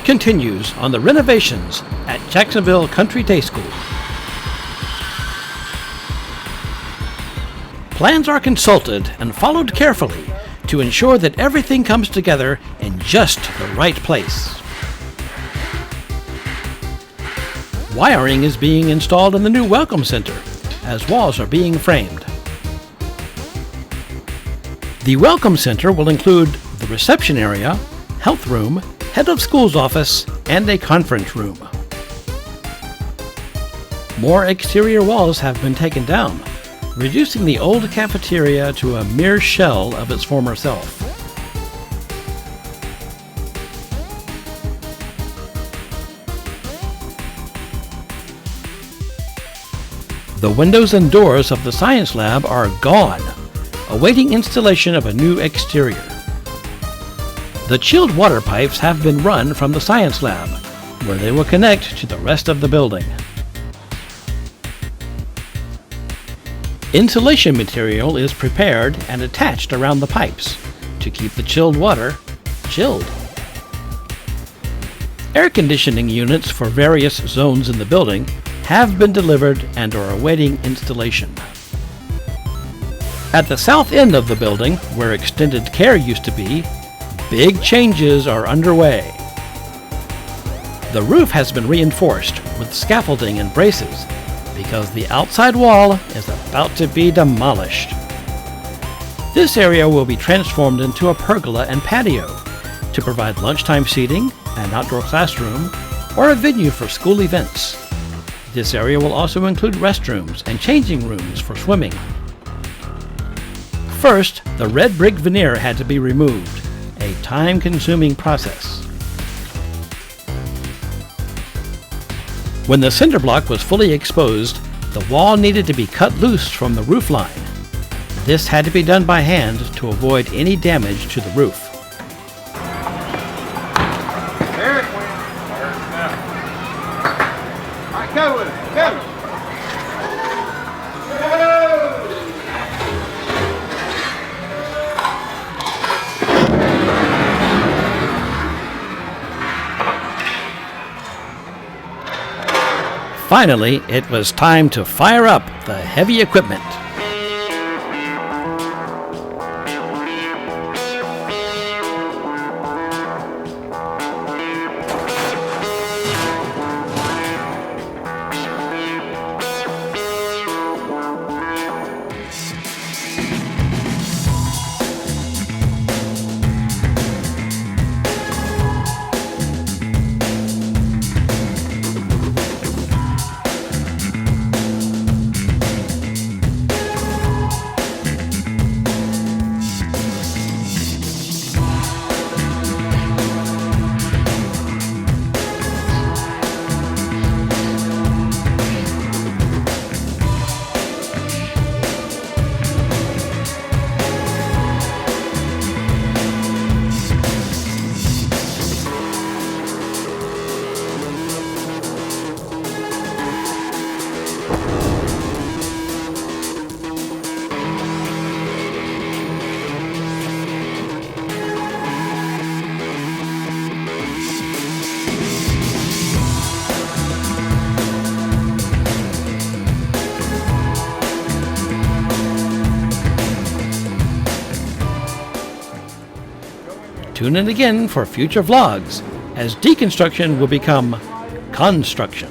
continues on the Renovations at Jacksonville Country Day School. Plans are consulted and followed carefully to ensure that everything comes together in just the right place. Wiring is being installed in the new Welcome Center as walls are being framed. The Welcome Center will include the reception area, health room, head of school's office, and a conference room. More exterior walls have been taken down, reducing the old cafeteria to a mere shell of its former self. The windows and doors of the science lab are gone, awaiting installation of a new exterior. The chilled water pipes have been run from the science lab, where they will connect to the rest of the building. Insulation material is prepared and attached around the pipes to keep the chilled water chilled. Air conditioning units for various zones in the building have been delivered and are awaiting installation. At the south end of the building, where extended care used to be, big changes are underway. The roof has been reinforced with scaffolding and braces because the outside wall is about to be demolished. This area will be transformed into a pergola and patio to provide lunchtime seating, an outdoor classroom, or a venue for school events. This area will also include restrooms and changing rooms for swimming. First, the red brick veneer had to be removed, a time-consuming process. When the cinder block was fully exposed, the wall needed to be cut loose from the roof line. This had to be done by hand to avoid any damage to the roof. There it went. All right, go with it. Go. Finally, it was time to fire up the heavy equipment. Tune in again for future vlogs, as deconstruction will become construction.